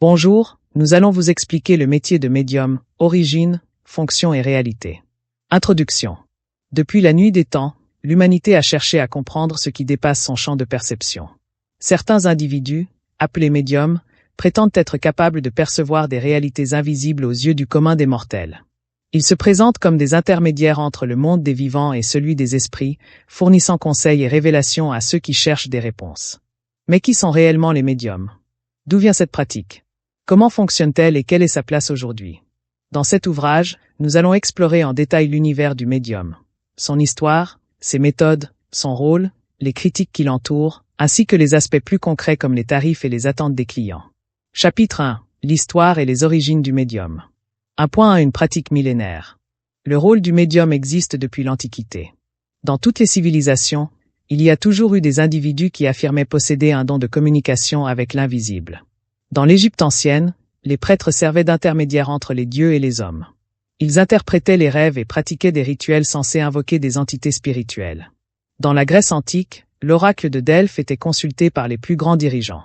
Bonjour, nous allons vous expliquer le métier de médium, origine, fonction et réalité. Introduction. Depuis la nuit des temps, l'humanité a cherché à comprendre ce qui dépasse son champ de perception. Certains individus, appelés médiums, prétendent être capables de percevoir des réalités invisibles aux yeux du commun des mortels. Ils se présentent comme des intermédiaires entre le monde des vivants et celui des esprits, fournissant conseils et révélations à ceux qui cherchent des réponses. Mais qui sont réellement les médiums? D'où vient cette pratique? Comment fonctionne-t-elle et quelle est sa place aujourd'hui? Dans cet ouvrage, nous allons explorer en détail l'univers du médium, son histoire, ses méthodes, son rôle, les critiques qui l'entourent, ainsi que les aspects plus concrets comme les tarifs et les attentes des clients. Chapitre 1. L'histoire et les origines du médium. 1.1 Une pratique millénaire. Le rôle du médium existe depuis l'Antiquité. Dans toutes les civilisations, il y a toujours eu des individus qui affirmaient posséder un don de communication avec l'invisible. Dans l'Égypte ancienne, les prêtres servaient d'intermédiaires entre les dieux et les hommes. Ils interprétaient les rêves et pratiquaient des rituels censés invoquer des entités spirituelles. Dans la Grèce antique, l'oracle de Delphes était consulté par les plus grands dirigeants.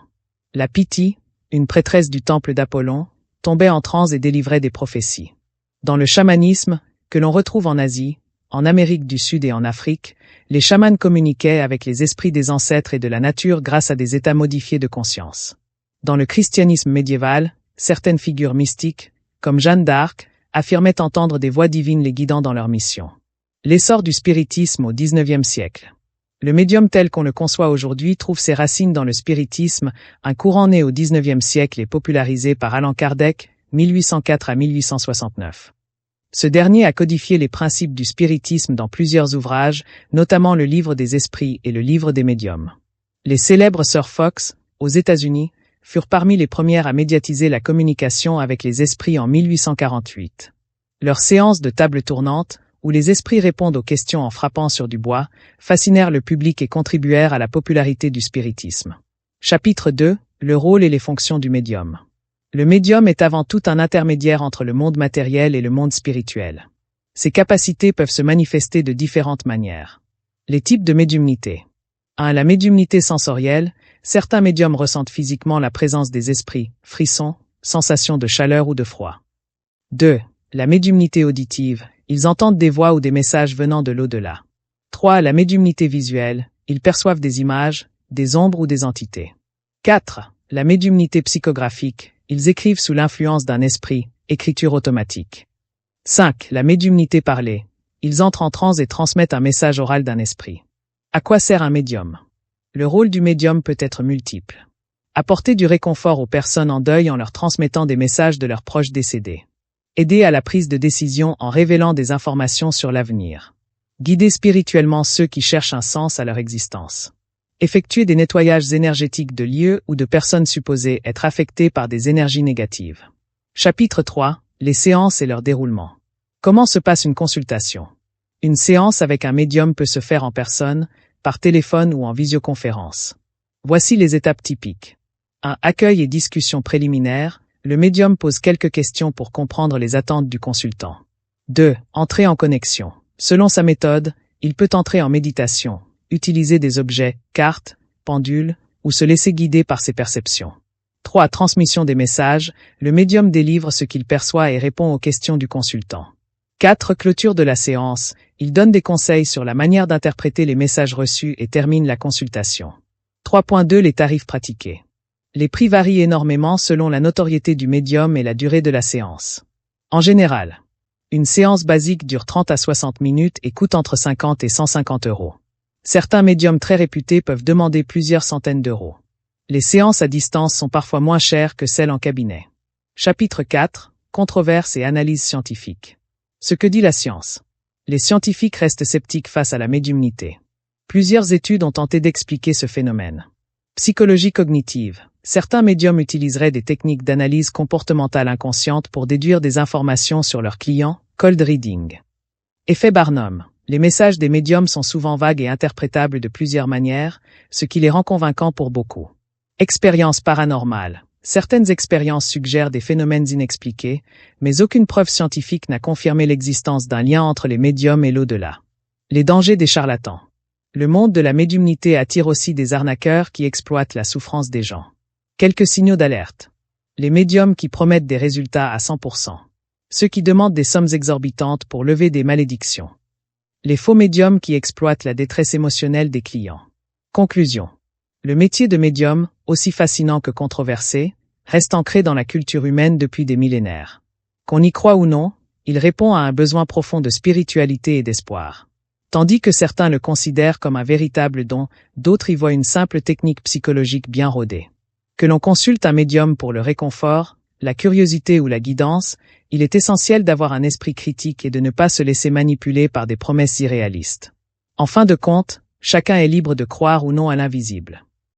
La Pythie, une prêtresse du temple d'Apollon, tombait en transe et délivrait des prophéties. Dans le chamanisme, que l'on retrouve en Asie, en Amérique du Sud et en Afrique, les chamans communiquaient avec les esprits des ancêtres et de la nature grâce à des états modifiés de conscience. Dans le christianisme médiéval, certaines figures mystiques, comme Jeanne d'Arc, affirmaient entendre des voix divines les guidant dans leur mission. L'essor du spiritisme au XIXe siècle. Le médium tel qu'on le conçoit aujourd'hui trouve ses racines dans le spiritisme, un courant né au XIXe siècle et popularisé par Allan Kardec, 1804 à 1869. Ce dernier a codifié les principes du spiritisme dans plusieurs ouvrages, notamment le Livre des Esprits et le Livre des Médiums. Les célèbres sœurs Fox, aux États-Unis, furent parmi les premières à médiatiser la communication avec les esprits en 1848. Leurs séances de table tournante, où les esprits répondent aux questions en frappant sur du bois, fascinèrent le public et contribuèrent à la popularité du spiritisme. Chapitre 2. Le rôle et les fonctions du médium. Le médium est avant tout un intermédiaire entre le monde matériel et le monde spirituel. Ses capacités peuvent se manifester de différentes manières. Les types de médiumnité. 1. La médiumnité sensorielle. Certains médiums ressentent physiquement la présence des esprits, frissons, sensations de chaleur ou de froid. 2. La médiumnité auditive. Ils entendent des voix ou des messages venant de l'au-delà. 3. La médiumnité visuelle. Ils perçoivent des images, des ombres ou des entités. 4. La médiumnité psychographique. Ils écrivent sous l'influence d'un esprit, écriture automatique. 5. La médiumnité parlée. Ils entrent en transe et transmettent un message oral d'un esprit. À quoi sert un médium? Le rôle du médium peut être multiple. Apporter du réconfort aux personnes en deuil en leur transmettant des messages de leurs proches décédés. Aider à la prise de décision en révélant des informations sur l'avenir. Guider spirituellement ceux qui cherchent un sens à leur existence. Effectuer des nettoyages énergétiques de lieux ou de personnes supposées être affectées par des énergies négatives. Chapitre 3. Les séances et leur déroulement. Comment se passe une consultation? Une séance avec un médium peut se faire en personne, par téléphone ou en visioconférence. Voici les étapes typiques. 1. Accueil et discussion préliminaire. Le médium pose quelques questions pour comprendre les attentes du consultant. 2. Entrée en connexion. Selon sa méthode, il peut entrer en méditation, utiliser des objets, cartes, pendules, ou se laisser guider par ses perceptions. 3. Transmission des messages. Le médium délivre ce qu'il perçoit et répond aux questions du consultant. 4. Clôture de la séance. Il donne des conseils sur la manière d'interpréter les messages reçus et termine la consultation. 3.2 Les tarifs pratiqués. Les prix varient énormément selon la notoriété du médium et la durée de la séance. En général, une séance basique dure 30 à 60 minutes et coûte entre 50 et 150 €. Certains médiums très réputés peuvent demander plusieurs centaines d'euros. Les séances à distance sont parfois moins chères que celles en cabinet. Chapitre 4. Controverses et analyses scientifiques. Ce que dit la science. Les scientifiques restent sceptiques face à la médiumnité. Plusieurs études ont tenté d'expliquer ce phénomène. Psychologie cognitive. Certains médiums utiliseraient des techniques d'analyse comportementale inconsciente pour déduire des informations sur leurs clients, cold reading. Effet Barnum. Les messages des médiums sont souvent vagues et interprétables de plusieurs manières, ce qui les rend convaincants pour beaucoup. Expérience paranormale. Certaines expériences suggèrent des phénomènes inexpliqués, mais aucune preuve scientifique n'a confirmé l'existence d'un lien entre les médiums et l'au-delà. Les dangers des charlatans. Le monde de la médiumnité attire aussi des arnaqueurs qui exploitent la souffrance des gens. Quelques signaux d'alerte. Les médiums qui promettent des résultats à 100%. Ceux qui demandent des sommes exorbitantes pour lever des malédictions. Les faux médiums qui exploitent la détresse émotionnelle des clients. Conclusion. Le métier de médium, aussi fascinant que controversé, reste ancré dans la culture humaine depuis des millénaires. Qu'on y croit ou non, il répond à un besoin profond de spiritualité et d'espoir. Tandis que certains le considèrent comme un véritable don, d'autres y voient une simple technique psychologique bien rodée. Que l'on consulte un médium pour le réconfort, la curiosité ou la guidance, il est essentiel d'avoir un esprit critique et de ne pas se laisser manipuler par des promesses irréalistes. En fin de compte, chacun est libre de croire ou non à l'invisible.